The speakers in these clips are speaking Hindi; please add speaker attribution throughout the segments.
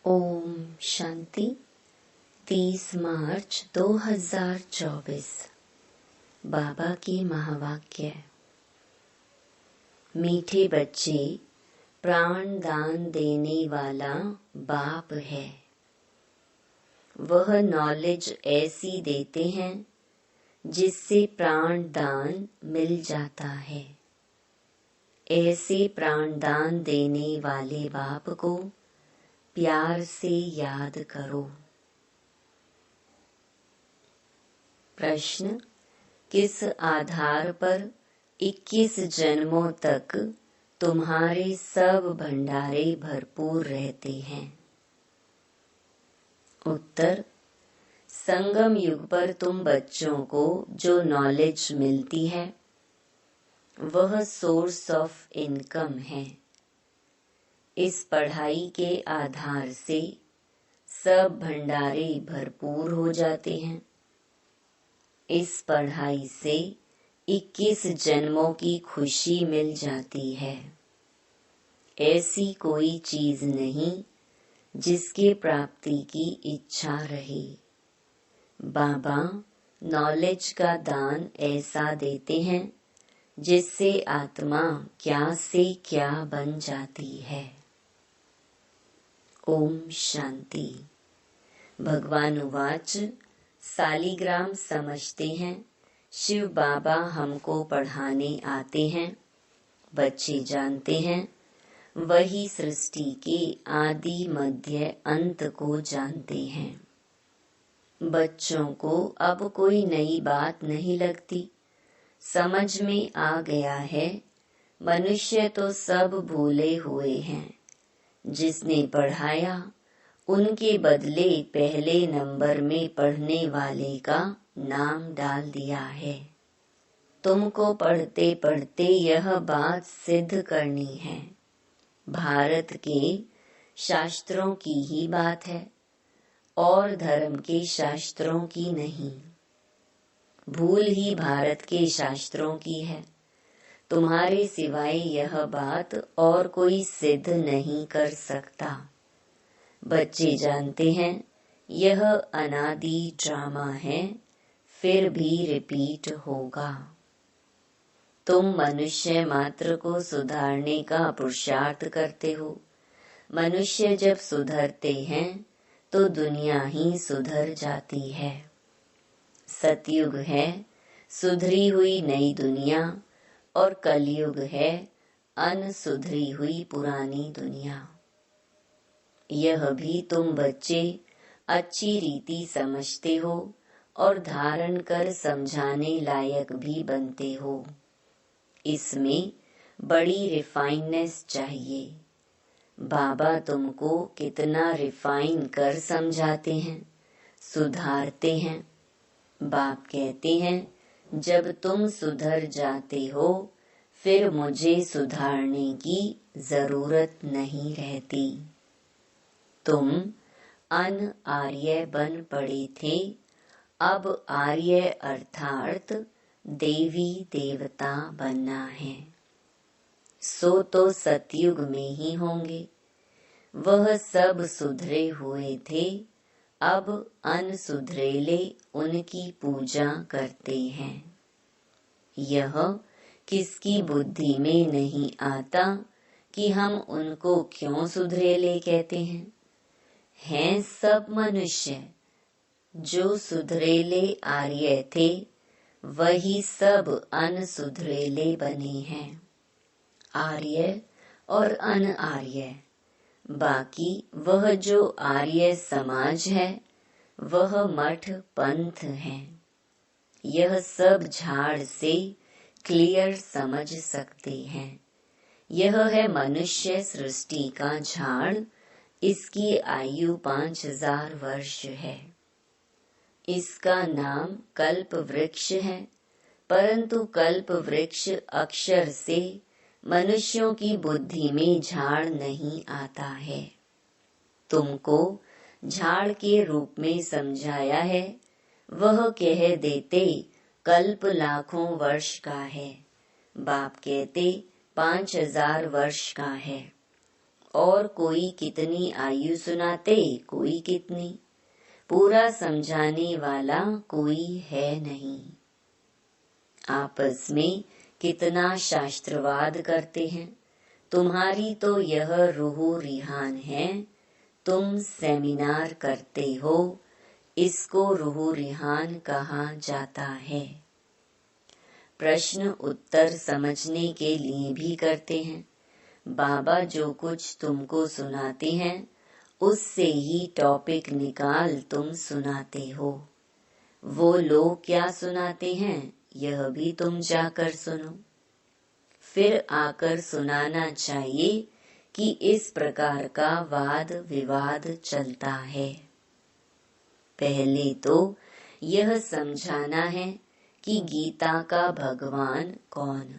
Speaker 1: ओम शांति। 30 मार्च 2024। बाबा की महावाक्य। मीठे बच्चे, प्राण दान देने वाला बाप है। वह नॉलेज ऐसी देते हैं जिससे प्राण दान मिल जाता है। ऐसे प्राण दान देने वाले बाप को प्यार से याद करो। प्रश्न: किस आधार पर 21 जन्मों तक तुम्हारे सब भंडारे भरपूर रहते हैं? उत्तर: संगम युग पर तुम बच्चों को जो नॉलेज मिलती है वह सोर्स ऑफ इनकम है। इस पढ़ाई के आधार से सब भंडारे भरपूर हो जाते हैं। इस पढ़ाई से 21 जन्मों की खुशी मिल जाती है। ऐसी कोई चीज नहीं जिसके प्राप्ति की इच्छा रहे। बाबा नॉलेज का दान ऐसा देते हैं जिससे आत्मा क्या से क्या बन जाती है। ओम शांति। भगवान उवाच: सालीग्राम समझते हैं शिव बाबा हमको पढ़ाने आते हैं। बच्चे जानते हैं वही सृष्टि के आदि मध्य अंत को जानते हैं। बच्चों को अब कोई नई बात नहीं लगती। समझ में आ गया है मनुष्य तो सब भूले हुए हैं। जिसने पढ़ाया उनके बदले पहले नंबर में पढ़ने वाले का नाम डाल दिया है। तुमको पढ़ते पढ़ते यह बात सिद्ध करनी है। भारत के शास्त्रों की ही बात है और धर्म के शास्त्रों की नहीं। भूल ही भारत के शास्त्रों की है। तुम्हारे सिवाय यह बात और कोई सिद्ध नहीं कर सकता। बच्चे जानते हैं यह अनादि ड्रामा है, फिर भी रिपीट होगा। तुम मनुष्य मात्र को सुधारने का पुरुषार्थ करते हो। मनुष्य जब सुधरते हैं तो दुनिया ही सुधर जाती है। सतयुग है सुधरी हुई नई दुनिया और कलयुग है अनसुधरी हुई पुरानी दुनिया। यह भी तुम बच्चे अच्छी रीति समझते हो और धारण कर समझाने लायक भी बनते हो। इसमें बड़ी रिफाइननेस चाहिए। बाबा तुमको कितना रिफाइन कर समझाते हैं, सुधारते हैं। बाप कहते हैं जब तुम सुधर जाते हो फिर मुझे सुधारने की जरूरत नहीं रहती। तुम अन आर्य बन पड़े थे, अब आर्य अर्थात देवी देवता बनना है। सो तो सतयुग में ही होंगे। वह सब सुधरे हुए थे, अब अनसुधरेले उनकी पूजा करते हैं। यह किसकी बुद्धि में नहीं आता कि हम उनको क्यों सुधरेले कहते हैं। हैं सब मनुष्य जो सुधरेले आर्य थे, वही सब अनसुधरेले बने हैं। आर्य और अन आर्य। बाकी वह जो आर्य समाज है वह मठ पंथ है। यह सब झाड़ से क्लियर समझ सकते हैं। यह है मनुष्य सृष्टि का झाड़। इसकी आयु 5000 वर्ष है। इसका नाम कल्प वृक्ष है, परंतु कल्प वृक्ष अक्षर से मनुष्यों की बुद्धि में झाड़ नहीं आता है। तुमको झाड़ के रूप में समझाया है। वह कह देते कल्प लाखों वर्ष का है। बाप कहते 5000 वर्ष का है और कोई कितनी आयु सुनाते, कोई कितनी, पूरा समझाने वाला कोई है नहीं। आपस में कितना शास्त्रवाद करते हैं। तुम्हारी तो यह रूह रिहान है। तुम सेमिनार करते हो, इसको रूह रिहान कहा जाता है। प्रश्न उत्तर समझने के लिए भी करते हैं। बाबा जो कुछ तुमको सुनाते हैं उससे ही टॉपिक निकाल तुम सुनाते हो। वो लोग क्या सुनाते हैं यह भी तुम जाकर सुनो। फिर आकर सुनाना चाहिए कि इस प्रकार का वाद विवाद चलता है। पहले तो यह समझाना है कि गीता का भगवान कौन।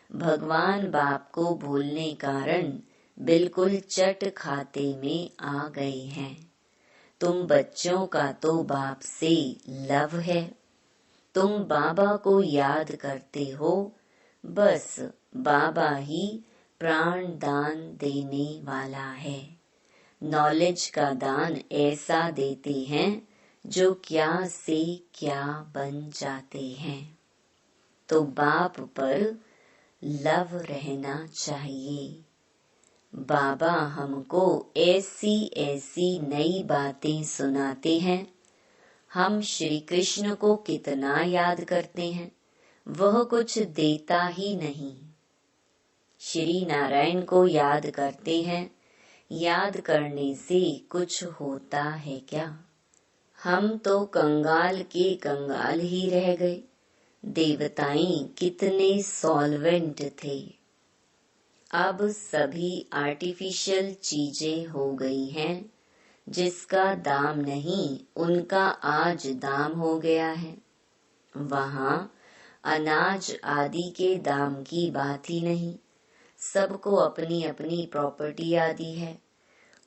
Speaker 1: भगवान बाप को भूलने कारण बिल्कुल चट खाते में आ गए हैं। तुम बच्चों का तो बाप से लव है। तुम बाबा को याद करते हो, बस बाबा ही प्राण दान देने वाला है। नॉलेज का दान ऐसा देते हैं जो क्या से क्या बन जाते हैं। तो बाप पर लव रहना चाहिए। बाबा हमको ऐसी ऐसी नई बातें सुनाते हैं। हम श्री कृष्ण को कितना याद करते हैं, वह कुछ देता ही नहीं। श्री नारायण को याद करते हैं, याद करने से कुछ होता है क्या? हम तो कंगाल के कंगाल ही रह गए। देवताएं कितने सॉल्वेंट थे। अब सभी आर्टिफिशियल चीजें हो गई हैं। जिसका दाम नहीं उनका आज दाम हो गया है। वहाँ अनाज आदि के दाम की बात ही नहीं। सबको अपनी अपनी प्रॉपर्टी आदि है।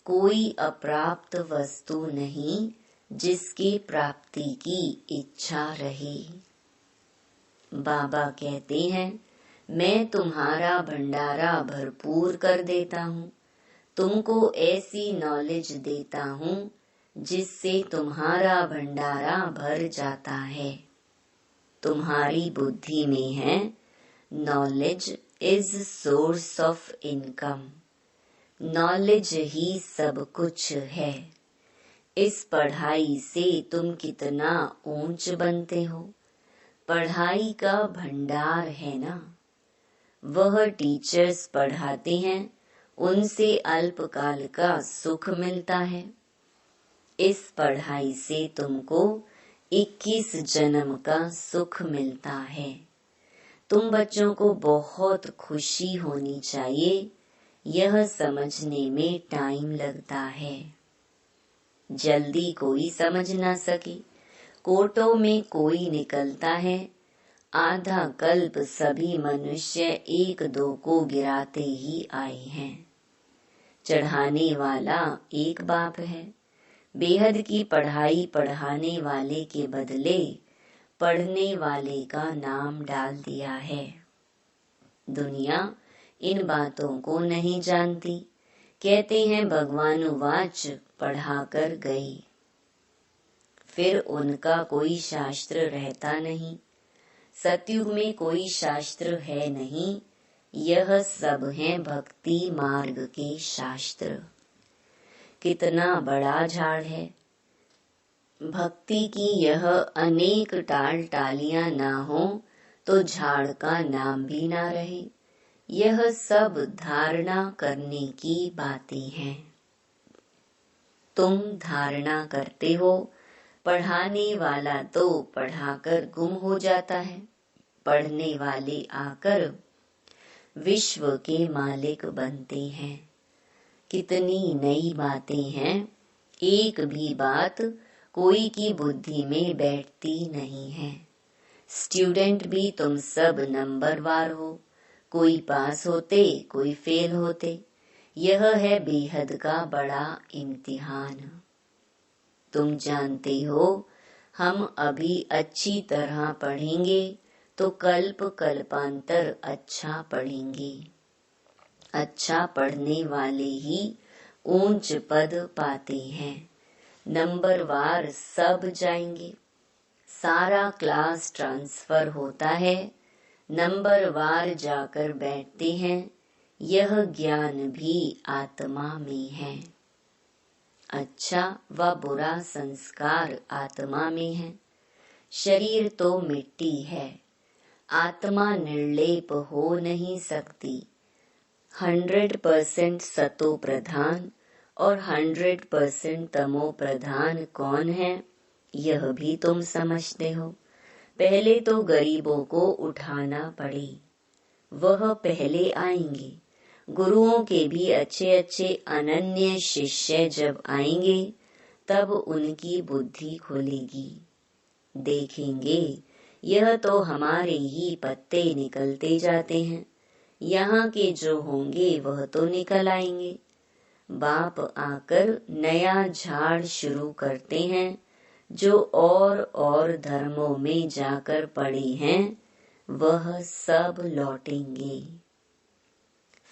Speaker 1: कोई अप्राप्त वस्तु नहीं जिसकी प्राप्ति की इच्छा रहे। बाबा कहते हैं, मैं तुम्हारा भंडारा भरपूर कर देता हूँ। तुमको ऐसी नॉलेज देता हूँ जिससे तुम्हारा भंडारा भर जाता है। तुम्हारी बुद्धि में है knowledge is source of income. Knowledge ही सब कुछ है। इस पढ़ाई से तुम कितना ऊंच बनते हो। पढ़ाई का भंडार है ना। वह टीचर्स पढ़ाते हैं, उनसे अल्पकाल का सुख मिलता है। इस पढ़ाई से तुमको 21 जन्म का सुख मिलता है। तुम बच्चों को बहुत खुशी होनी चाहिए। यह समझने में टाइम लगता है। जल्दी कोई समझ ना सके। कोटों में कोई निकलता है। आधा कल्प सभी मनुष्य एक दो को गिराते ही आए हैं। चढ़ाने वाला एक बाप है। बेहद की पढ़ाई पढ़ाने वाले के बदले पढ़ने वाले का नाम डाल दिया है। दुनिया इन बातों को नहीं जानती। कहते हैं भगवानुवाच पढ़ाकर गई। फिर उनका कोई शास्त्र रहता नहीं। सतयुग में कोई शास्त्र है नहीं। यह सब हैं भक्ति मार्ग के शास्त्र। कितना बड़ा झाड़ है। भक्ति की यह अनेक टाल टालियां ना हो तो झाड़ का नाम भी ना रहे। यह सब धारणा करने की बातें हैं। तुम धारणा करते हो। पढ़ाने वाला तो पढ़ाकर गुम हो जाता है। पढ़ने वाले आकर विश्व के मालिक बनते हैं। कितनी नई बातें हैं। एक भी बात कोई की बुद्धि में बैठती नहीं है। स्टूडेंट भी तुम सब नंबरवार हो। कोई पास होते, कोई फेल होते। यह है बेहद का बड़ा इम्तिहान। तुम जानते हो, हम अभी अच्छी तरह पढ़ेंगे तो कल्प कल्पांतर अच्छा पढ़ेंगे। अच्छा पढ़ने वाले ही ऊंच पद पाते हैं। नंबरवार सब जाएंगे। सारा क्लास ट्रांसफर होता है, नंबरवार जाकर बैठते हैं। यह ज्ञान भी आत्मा में है। अच्छा व बुरा संस्कार आत्मा में है। शरीर तो मिट्टी है, आत्मा निर्लेप हो नहीं सकती। 100% सतो प्रधान और 100% तमो प्रधान कौन है, यह भी तुम समझते हो। पहले तो गरीबों को उठाना पड़े, वह पहले आएंगे। गुरुओं के भी अच्छे अच्छे अनन्य शिष्य जब आएंगे, तब उनकी बुद्धि खुलेगी। देखेंगे यह तो हमारे ही पत्ते निकलते जाते हैं, यहाँ के जो होंगे वह तो निकल आएंगे। बाप आकर नया झाड़ शुरू करते हैं। जो और धर्मों में जाकर पड़े हैं, वह सब लौटेंगे।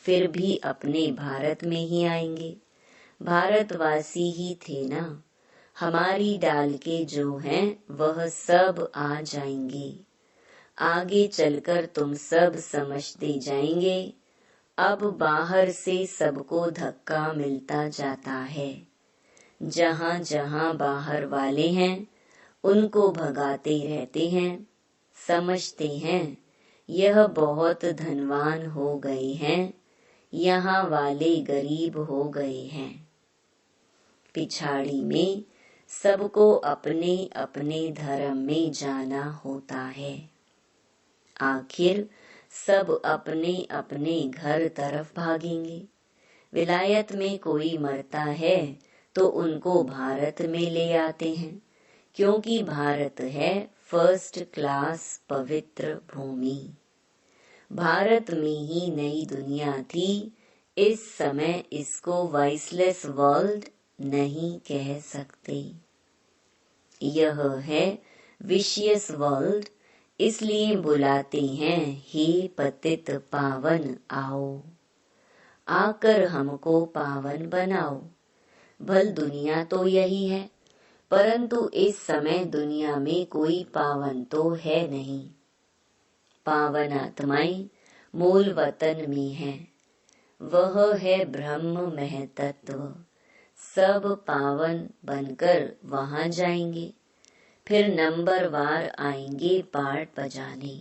Speaker 1: फिर भी अपने भारत में ही आएंगे। भारतवासी ही थे ना। हमारी डाल के जो हैं वह सब आ जाएंगे। आगे चलकर तुम सब समझते जाएंगे। अब बाहर से सबको धक्का मिलता जाता है। जहाँ जहाँ बाहर वाले हैं, उनको भगाते रहते हैं। समझते हैं यह बहुत धनवान हो गए हैं, यहाँ वाले गरीब हो गए हैं। पिछाड़ी में सबको अपने अपने धर्म में जाना होता है। आखिर सब अपने अपने घर तरफ भागेंगे। विलायत में कोई मरता है तो उनको भारत में ले आते हैं, क्योंकि भारत है फर्स्ट क्लास पवित्र भूमि। भारत में ही नई दुनिया थी। इस समय इसको वाइसलेस वर्ल्ड नहीं कह सकते। यह है विशियस वर्ल्ड, इसलिए बुलाते हैं हे पतित पावन आओ, आकर हमको पावन बनाओ। भल दुनिया तो यही है, परंतु इस समय दुनिया में कोई पावन तो है नहीं। पावन आत्माएं मूल वतन में है, वह है ब्रह्म महतत्व। सब पावन बनकर वहां जाएंगे। फिर नंबरवार आएंगे पाठ बजाने।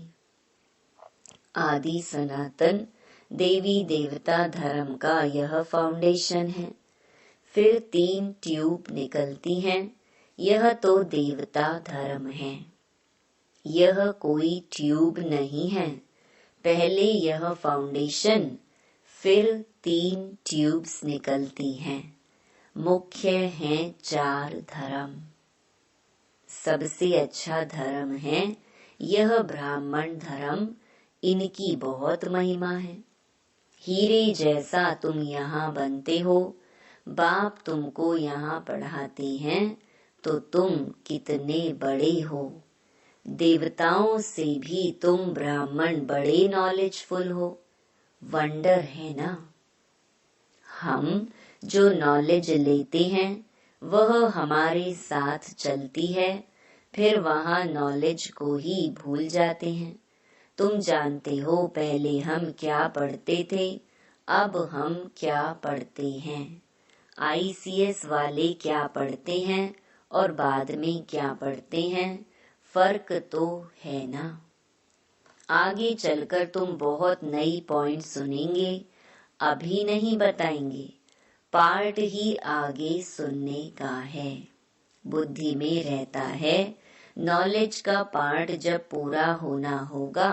Speaker 1: आदि सनातन देवी देवता धर्म का यह फाउंडेशन है। फिर 3 ट्यूब निकलती हैं, यह तो देवता धर्म है। यह कोई ट्यूब नहीं है। पहले यह फाउंडेशन, फिर 3 ट्यूब्स निकलती हैं। मुख्य हैं 4 धर्म। सबसे अच्छा धर्म है यह ब्राह्मण धर्म। इनकी बहुत महिमा है। हीरे जैसा तुम यहाँ बनते हो। बाप तुमको यहाँ पढ़ाते हैं तो तुम कितने बड़े हो। देवताओं से भी तुम ब्राह्मण बड़े नॉलेजफुल हो। वंडर है ना। हम जो नॉलेज लेते हैं वह हमारे साथ चलती है, फिर वहाँ नॉलेज को ही भूल जाते हैं। तुम जानते हो पहले हम क्या पढ़ते थे, अब हम क्या पढ़ते हैं। ICS वाले क्या पढ़ते हैं और बाद में क्या पढ़ते हैं, फर्क तो है ना। आगे चलकर तुम बहुत नई पॉइंट सुनेंगे, अभी नहीं बताएंगे। पार्ट ही आगे सुनने का है। बुद्धि में रहता है नॉलेज का पार्ट जब पूरा होना होगा,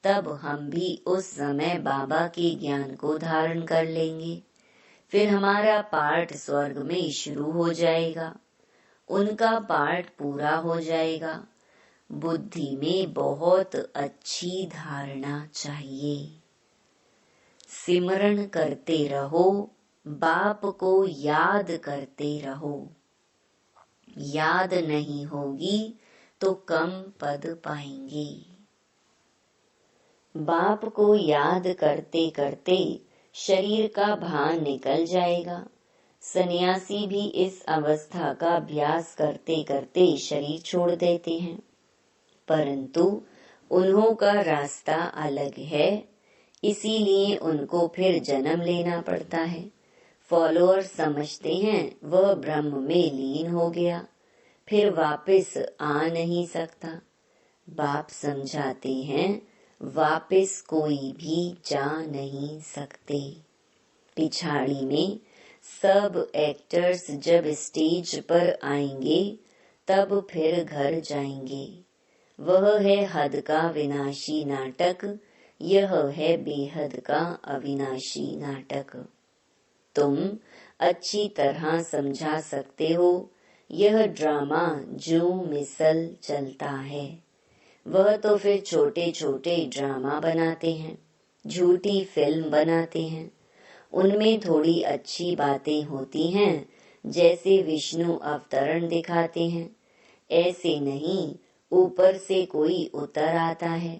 Speaker 1: तब हम भी उस समय बाबा के ज्ञान को धारण कर लेंगे। फिर हमारा पार्ट स्वर्ग में शुरू हो जाएगा, उनका पार्ट पूरा हो जाएगा। बुद्धि में बहुत अच्छी धारणा चाहिए। सिमरण करते रहो, बाप को याद करते रहो। याद नहीं होगी तो कम पद पाएंगे। बाप को याद करते करते शरीर का भान निकल जाएगा। सन्यासी भी इस अवस्था का अभ्यास करते करते शरीर छोड़ देते हैं, परंतु उन्हों का रास्ता अलग है, इसीलिए उनको फिर जन्म लेना पड़ता है। फॉलोअर समझते हैं वह ब्रह्म में लीन हो गया, फिर वापस आ नहीं सकता। बाप समझाते हैं वापस कोई भी जा नहीं सकते। पिछाड़ी में सब एक्टर्स जब स्टेज पर आएंगे तब फिर घर जाएंगे। वह है हद का विनाशी नाटक, यह है बेहद का अविनाशी नाटक। तुम अच्छी तरह समझा सकते हो यह ड्रामा जो मिसल चलता है। वह तो फिर छोटे छोटे ड्रामा बनाते हैं, झूठी फिल्म बनाते हैं। उनमें थोड़ी अच्छी बातें होती हैं, जैसे विष्णु अवतरण दिखाते हैं। ऐसे नहीं ऊपर से कोई उतर आता है।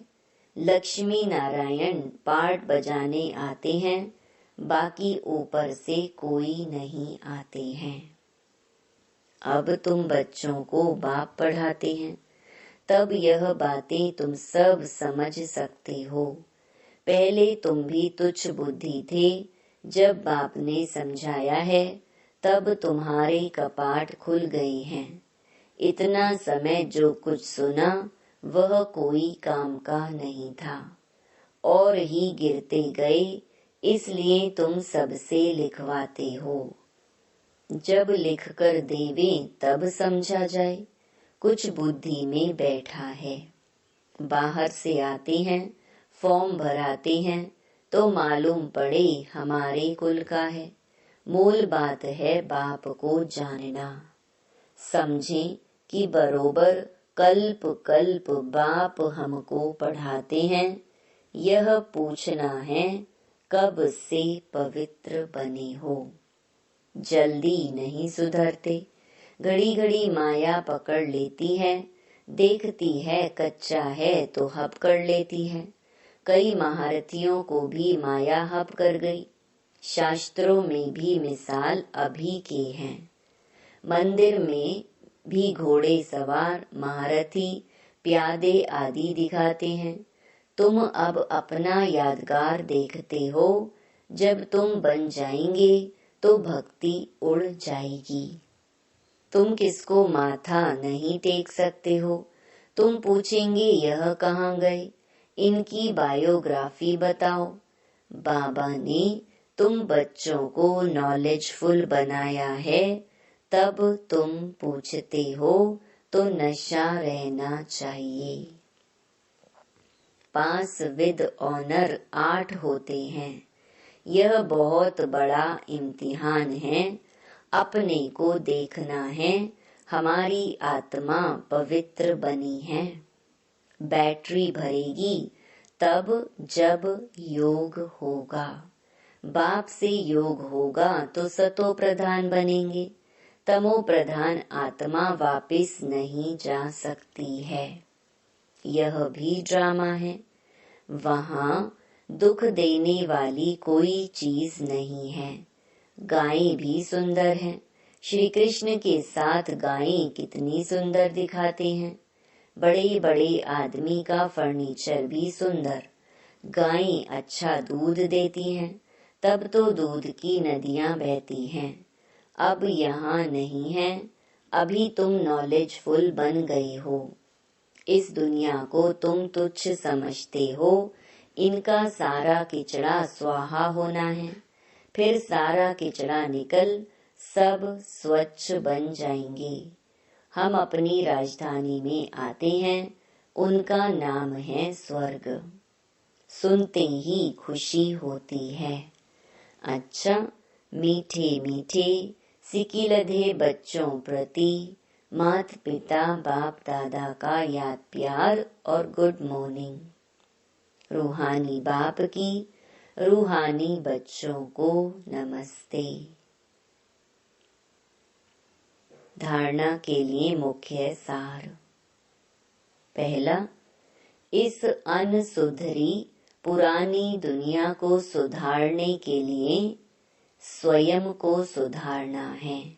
Speaker 1: लक्ष्मी नारायण पार्ट बजाने आते हैं, बाकी ऊपर से कोई नहीं आते हैं। अब तुम बच्चों को बाप पढ़ाते हैं, तब यह बातें तुम सब समझ सकते हो। पहले तुम भी तुच्छ बुद्धि थे, जब बाप ने समझाया है तब तुम्हारे कपाट खुल गए हैं। इतना समय जो कुछ सुना वह कोई काम का नहीं था, और ही गिरते गए, इसलिए तुम सबसे लिखवाते हो। जब लिख कर देवे तब समझा जाए। कुछ बुद्धि में बैठा है। बाहर से आते हैं, फॉर्म भराते हैं तो मालूम पड़े हमारे कुल का है। मूल बात है बाप को जानना। समझें कि बरोबर कल्प कल्प बाप हमको पढ़ाते हैं। यह पूछना है कब से पवित्र बने हो। जल्दी नहीं सुधरते। घड़ी घड़ी माया पकड़ लेती है, देखती है कच्चा है तो हप कर लेती है। कई महारथियों को भी माया हप कर गई। शास्त्रों में भी मिसाल अभी के हैं। मंदिर में भी घोड़े सवार महारथी प्यादे आदि दिखाते हैं। तुम अब अपना यादगार देखते हो। जब तुम बन जाएंगे तो भक्ति उड़ जाएगी। तुम किसको माथा नहीं टेक सकते हो। तुम पूछेंगे यह कहाँ गए, इनकी बायोग्राफी बताओ। बाबा ने तुम बच्चों को नॉलेजफुल बनाया है, तब तुम पूछते हो तो नशा रहना चाहिए। पास विद ऑनर 8 होते हैं। यह बहुत बड़ा इम्तिहान है। अपने को देखना है हमारी आत्मा पवित्र बनी है। बैटरी भरेगी तब जब योग होगा। बाप से योग होगा तो सतो प्रधान बनेंगे। तमो प्रधान आत्मा वापिस नहीं जा सकती है। यह भी ड्रामा है। वहाँ दुख देने वाली कोई चीज नहीं है। गायें भी सुंदर हैं। श्री कृष्ण के साथ गायें कितनी सुंदर दिखाते हैं। बड़े बड़े आदमी का फर्नीचर भी सुंदर। गायें अच्छा दूध देती हैं, तब तो दूध की नदियां बहती हैं। अब यहाँ नहीं है। अभी तुम नॉलेजफुल बन गए हो। इस दुनिया को तुम तुच्छ समझते हो। इनका सारा किचड़ा स्वाहा होना है। फिर सारा किचड़ा निकल सब स्वच्छ बन जाएंगे। हम अपनी राजधानी में आते हैं, उनका नाम है स्वर्ग। सुनते ही खुशी होती है। अच्छा, मीठे मीठे सिकिलधे बच्चों प्रति मात पिता बाप दादा का याद प्यार और गुड मॉर्निंग। रूहानी बाप की रूहानी बच्चों को नमस्ते। धारणा के लिए मुख्य सार। पहला, इस अनसुधरी पुरानी दुनिया को सुधारने के लिए स्वयं को सुधारना है।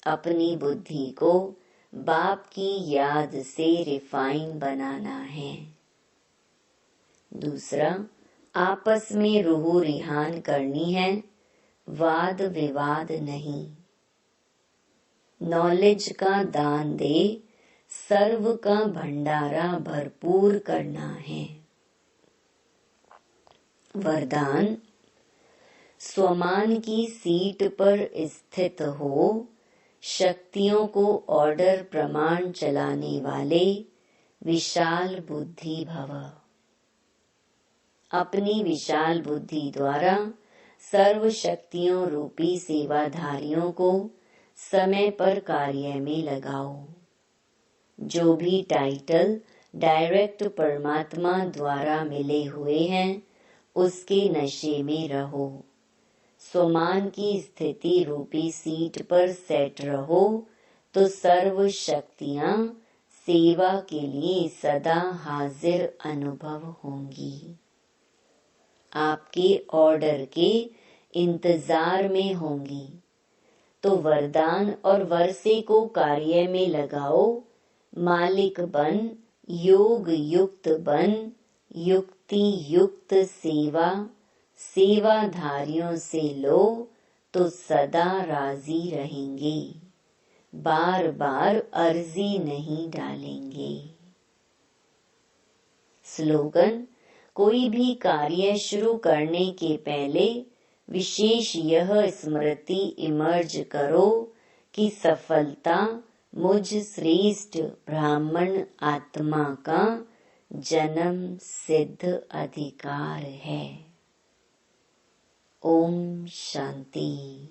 Speaker 1: अपनी बुद्धि को बाप की याद से रिफाइन बनाना है। दूसरा, आपस में रूह रिहान करनी है, वाद विवाद नहीं। नॉलेज का दान दे, सर्व का भंडारा भरपूर करना है। वरदान, स्वमान की सीट पर स्थित हो, शक्तियों को ऑर्डर प्रमाण चलाने वाले विशाल बुद्धि भव। अपनी विशाल बुद्धि द्वारा सर्व शक्तियों रूपी सेवाधारियों को समय पर कार्य में लगाओ। जो भी टाइटल डायरेक्ट परमात्मा द्वारा मिले हुए हैं, उसके नशे में रहो। स्वमान की स्थिति रूपी सीट पर सेट रहो तो सर्व शक्तियां सेवा के लिए सदा हाजिर अनुभव होंगी। आपके ऑर्डर के इंतजार में होंगी। तो वरदान और वर्षे को कार्य में लगाओ। मालिक बन, योग युक्त बन, युक्ति युक्त सेवा, सेवाधारियों से लो तो सदा राजी रहेंगे। बार बार अर्जी नहीं डालेंगे। स्लोगन, कोई भी कार्य शुरू करने के पहले विशेष यह स्मृति इमर्ज करो कि सफलता मुझ श्रेष्ठ ब्राह्मण आत्मा का जन्म सिद्ध अधिकार है। ओम शांति।